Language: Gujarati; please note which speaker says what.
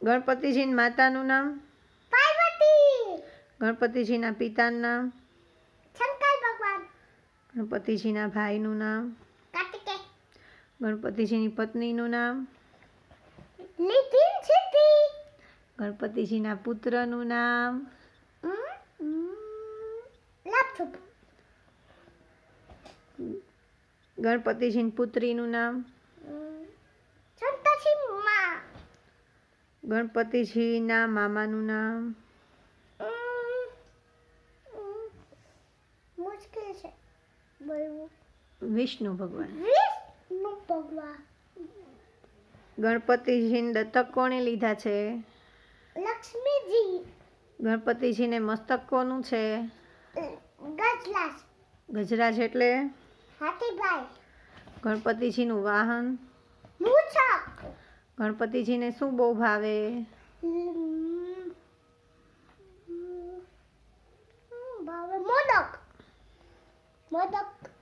Speaker 1: ગણપતિજીની માતાનું નામ?
Speaker 2: પાર્વતી.
Speaker 1: ગણપતિજીના પિતાનું નામ?
Speaker 2: શંકર ભગવાન.
Speaker 1: ગણપતિજીના ભાઈનું નામ?
Speaker 2: કાર્તિકેય.
Speaker 1: ગણપતિજીની પત્નીનું નામ?
Speaker 2: લીધીન સિદ્ધિ.
Speaker 1: ગણપતિજીના પુત્રનું નામ?
Speaker 2: લાભશુભ.
Speaker 1: ગણપતિજીની પુત્રીનું નામ?
Speaker 2: સંતોષી માં.
Speaker 1: ગણપતિજીના મામાનું નામ?
Speaker 2: મુશ્કેલ છે બોલવું.
Speaker 1: વિષ્ણુ ભગવાન.
Speaker 2: વિષ્ણુ ભગવાન.
Speaker 1: ગણપતિજીને દત્તક કોણે લીધા છે?
Speaker 2: લક્ષ્મીજી.
Speaker 1: ગણપતિજીને મસ્તક કોનું છે?
Speaker 2: ગજલાસ.
Speaker 1: ગજરાજ એટલે?
Speaker 2: હાથીભાઈ.
Speaker 1: ગણપતિજીનું વાહન?
Speaker 2: મૂછક.
Speaker 1: ગણપતિજીને શું બહુ ભાવે?
Speaker 2: મોદક. મોદક.